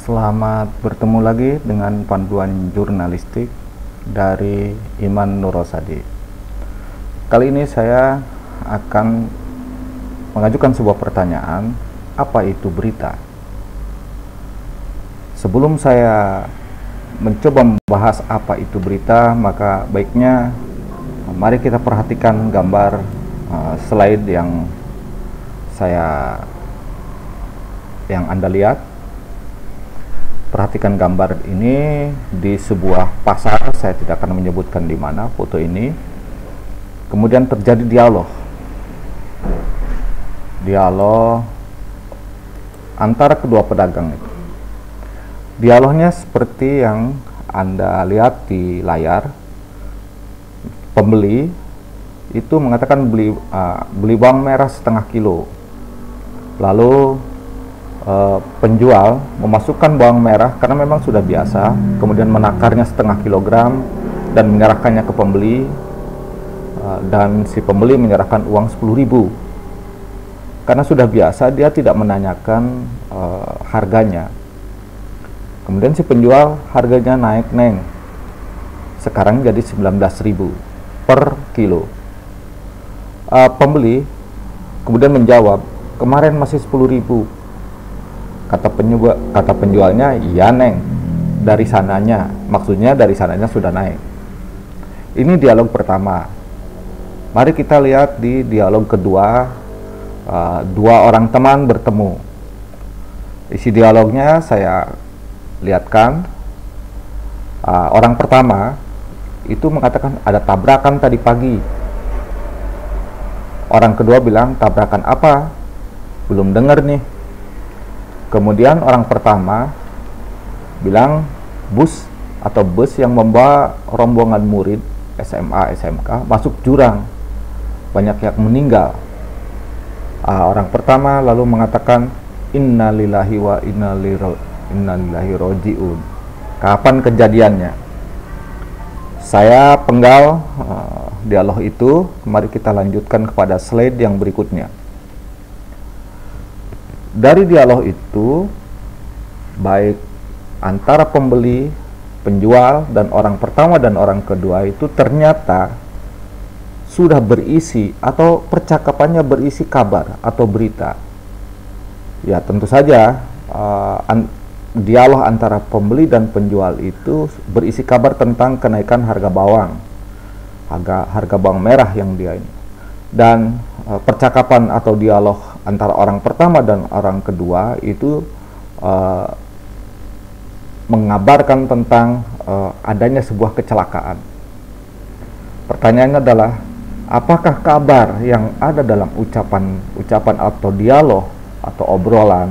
Selamat bertemu lagi dengan panduan jurnalistik dari Iman Nurosadi. Kali ini saya akan mengajukan sebuah pertanyaan, apa itu berita? Sebelum saya mencoba membahas apa itu berita, maka baiknya mari kita perhatikan gambar slide yang Anda lihat. Perhatikan gambar ini di sebuah pasar, saya tidak akan menyebutkan di mana foto ini. Kemudian terjadi dialog antara kedua pedagang itu. Dialognya seperti yang Anda lihat di layar. Pembeli itu mengatakan beli bawang merah setengah kilo. Lalu penjual memasukkan bawang merah karena memang sudah biasa, kemudian menakarnya setengah kilogram dan menyerahkannya ke pembeli, dan si pembeli menyerahkan uang 10.000. Karena sudah biasa, dia tidak menanyakan harganya. Kemudian si penjual, harganya naik sekarang jadi 19.000 per kilo. Pembeli kemudian menjawab, kemarin masih 10.000. Kata penjualnya, iya dari sananya, maksudnya dari sananya sudah naik. Ini dialog pertama. Mari kita lihat di dialog kedua. Dua orang teman bertemu. Isi dialognya saya lihatkan. Orang pertama itu mengatakan ada tabrakan tadi pagi. Orang kedua bilang, tabrakan apa? Belum dengar nih. Kemudian orang pertama bilang bus yang membawa rombongan murid SMA, SMK masuk jurang, banyak yang meninggal. Orang pertama lalu mengatakan, innalillahi wa inna ilaihi raji'un. Kapan kejadiannya? Saya penggal dialog itu. Mari kita lanjutkan kepada slide yang berikutnya. Dari dialog itu, baik antara pembeli, penjual, dan orang pertama dan orang kedua itu ternyata sudah berisi atau percakapannya berisi kabar atau berita. Ya tentu saja dialog antara pembeli dan penjual itu berisi kabar tentang kenaikan harga bawang, harga bawang merah yang dia ini. Dan percakapan atau dialog antara orang pertama dan orang kedua itu mengabarkan tentang adanya sebuah kecelakaan. Pertanyaannya adalah, apakah kabar yang ada dalam ucapan atau dialog atau obrolan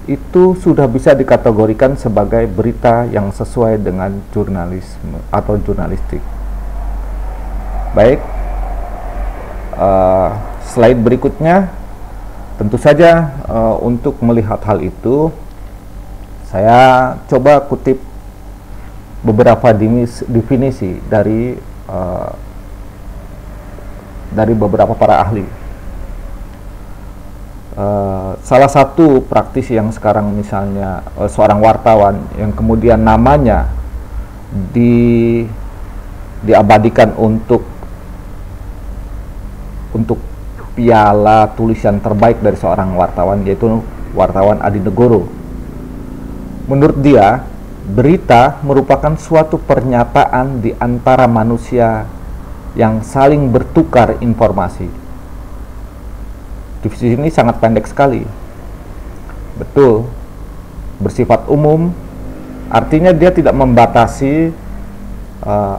itu sudah bisa dikategorikan sebagai berita yang sesuai dengan jurnalisme atau jurnalistik? Baik, slide berikutnya. Tentu saja untuk melihat hal itu, saya coba kutip beberapa definisi dari beberapa para ahli. Salah satu praktisi yang sekarang misalnya seorang wartawan yang kemudian namanya diabadikan untuk piala tulisan terbaik dari seorang wartawan, yaitu wartawan Adi Negoro. Menurut dia, berita merupakan suatu pernyataan di antara manusia yang saling bertukar informasi. Divisi ini sangat pendek sekali. Betul, bersifat umum, artinya dia tidak membatasi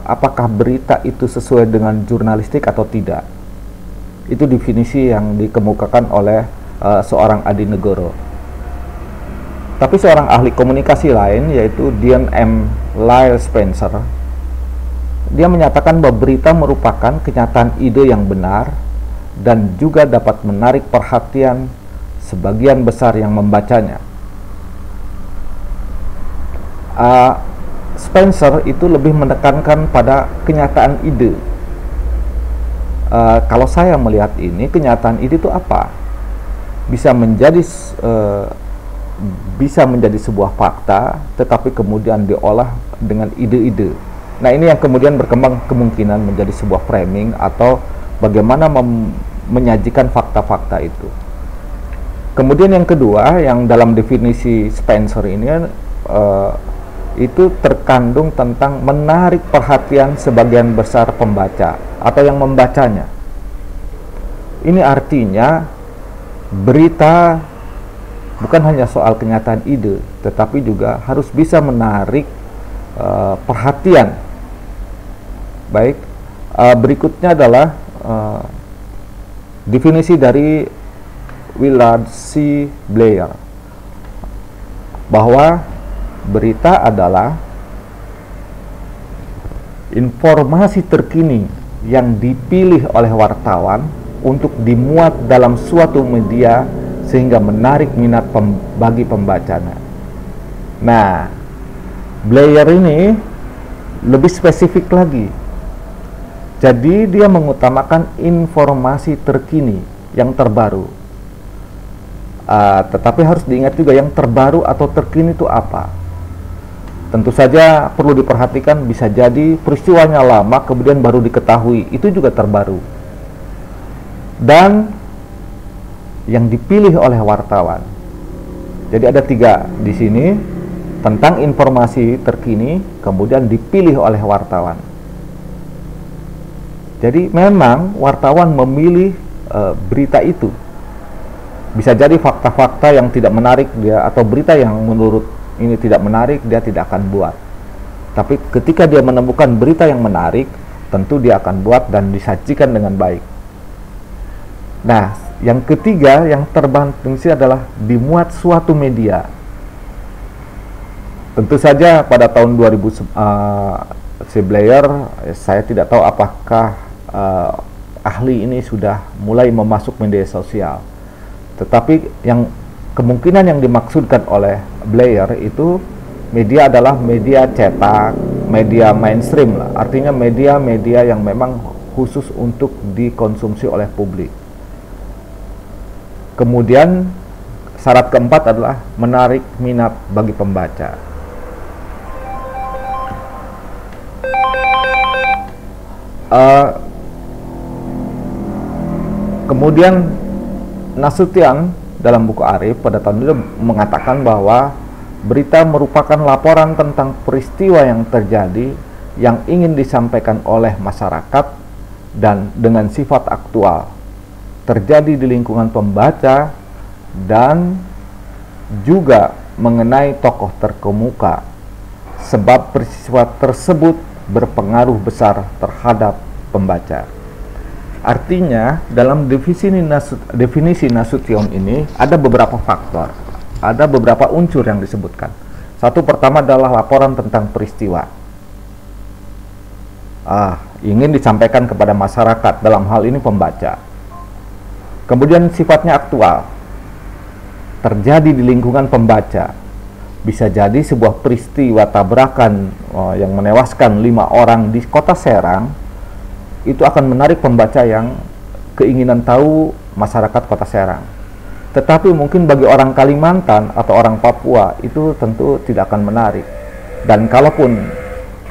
apakah berita itu sesuai dengan jurnalistik atau tidak. Itu definisi yang dikemukakan oleh seorang Adi Negoro. Tapi seorang ahli komunikasi lain, yaitu Dean M. Lyle Spencer, dia menyatakan bahwa berita merupakan kenyataan ide yang benar dan juga dapat menarik perhatian sebagian besar yang membacanya. Spencer itu lebih menekankan pada kenyataan ide. Kalau saya melihat ini, kenyataan ide itu apa? Bisa menjadi bisa menjadi sebuah fakta, tetapi kemudian diolah dengan ide-ide. Nah, ini yang kemudian berkembang kemungkinan menjadi sebuah framing atau bagaimana menyajikan fakta-fakta itu. Kemudian yang kedua, yang dalam definisi Spencer ini itu terkandung tentang menarik perhatian sebagian besar pembaca atau yang membacanya. Ini artinya berita bukan hanya soal kenyataan ide, tetapi juga harus bisa menarik perhatian. Baik, berikutnya adalah definisi dari Willard C. Blair, bahwa berita adalah informasi terkini yang dipilih oleh wartawan untuk dimuat dalam suatu media sehingga menarik minat bagi pembacanya. Nah, Blair ini lebih spesifik lagi. Jadi dia mengutamakan informasi terkini yang terbaru. Tetapi harus diingat juga yang terbaru atau terkini itu apa. Tentu saja perlu diperhatikan, bisa jadi peristiwanya lama kemudian baru diketahui, itu juga terbaru. Dan yang dipilih oleh wartawan. Jadi ada 3 di sini tentang informasi terkini kemudian dipilih oleh wartawan. Jadi memang wartawan memilih berita itu. Bisa jadi fakta-fakta yang tidak menarik dia, atau berita yang menurut ini tidak menarik, dia tidak akan buat. Tapi ketika dia menemukan berita yang menarik, tentu dia akan buat dan disajikan dengan baik. Nah, yang ketiga yang terpenting adalah dimuat suatu media. Tentu saja pada tahun 2000 si Blair, saya tidak tahu apakah ahli ini sudah mulai memasuk media sosial. Tetapi yang kemungkinan yang dimaksudkan oleh Blair itu media adalah media cetak, media mainstream lah. Artinya media-media yang memang khusus untuk dikonsumsi oleh publik. Kemudian syarat keempat adalah menarik minat bagi pembaca. Kemudian Nasution dalam buku Arif pada tahun itu mengatakan bahwa berita merupakan laporan tentang peristiwa yang terjadi yang ingin disampaikan oleh masyarakat dan dengan sifat aktual, terjadi di lingkungan pembaca dan juga mengenai tokoh terkemuka, sebab peristiwa tersebut berpengaruh besar terhadap pembaca. Artinya dalam definisi Nasution ini ada beberapa faktor, ada beberapa unsur yang disebutkan. Satu, pertama adalah laporan tentang peristiwa. Ingin disampaikan kepada masyarakat, dalam hal ini pembaca. Kemudian sifatnya aktual, terjadi di lingkungan pembaca. Bisa jadi sebuah peristiwa tabrakan yang menewaskan 5 orang di kota Serang, itu akan menarik pembaca yang keinginan tahu masyarakat kota Serang. Tetapi mungkin bagi orang Kalimantan atau orang Papua itu tentu tidak akan menarik. Dan kalaupun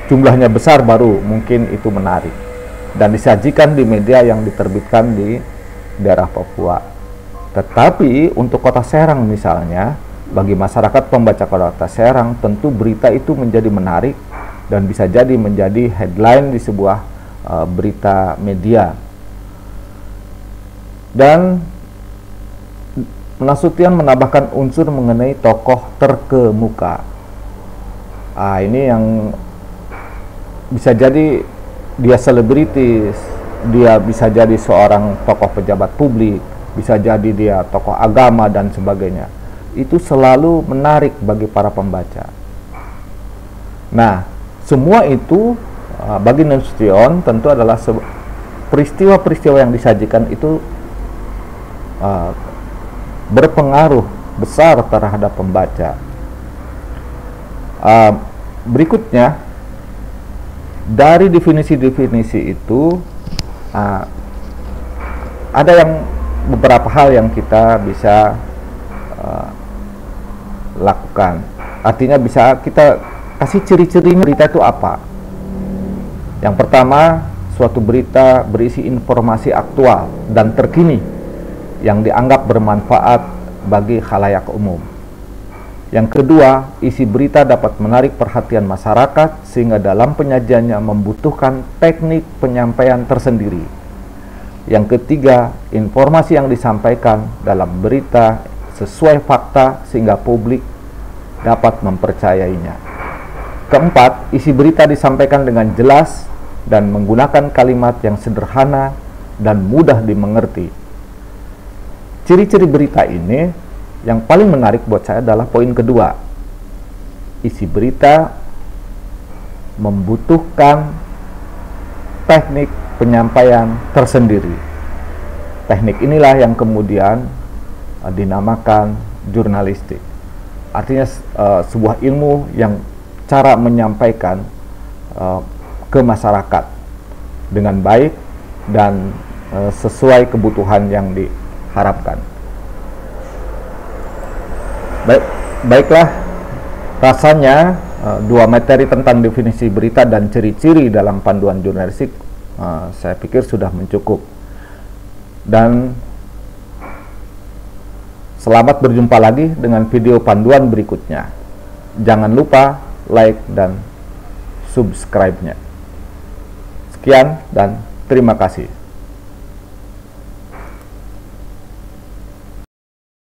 jumlahnya besar baru mungkin itu menarik. Dan disajikan di media yang diterbitkan di daerah Papua. Tetapi untuk kota Serang misalnya, bagi masyarakat pembaca kota Serang tentu berita itu menjadi menarik dan bisa jadi menjadi headline di sebuah berita media. Dan Nasution menambahkan unsur mengenai tokoh terkemuka. Ini yang bisa jadi dia selebritis, dia bisa jadi seorang tokoh pejabat publik, bisa jadi dia tokoh agama dan sebagainya. Itu selalu menarik bagi para pembaca. Nah, semua itu bagi Nasution tentu adalah peristiwa-peristiwa yang disajikan itu berpengaruh besar terhadap pembaca. Berikutnya, dari definisi-definisi itu ada yang beberapa hal yang kita bisa lakukan. Artinya bisa kita kasih ciri-ciri berita itu apa. Yang pertama, suatu berita berisi informasi aktual dan terkini yang dianggap bermanfaat bagi khalayak umum. Yang kedua, isi berita dapat menarik perhatian masyarakat sehingga dalam penyajiannya membutuhkan teknik penyampaian tersendiri. Yang ketiga, informasi yang disampaikan dalam berita sesuai fakta sehingga publik dapat mempercayainya. Keempat, isi berita disampaikan dengan jelas dan menggunakan kalimat yang sederhana dan mudah dimengerti. Ciri-ciri berita ini yang paling menarik buat saya adalah poin kedua. Isi berita membutuhkan teknik penyampaian tersendiri. Teknik inilah yang kemudian dinamakan jurnalistik. Artinya sebuah ilmu yang cara menyampaikan ke masyarakat dengan baik dan sesuai kebutuhan yang diharapkan. Baiklah, rasanya dua materi tentang definisi berita dan ciri-ciri dalam panduan jurnalistik saya pikir sudah mencukup. Dan selamat berjumpa lagi dengan video panduan berikutnya. Jangan lupa like dan subscribe-nya. Sekian dan terima kasih.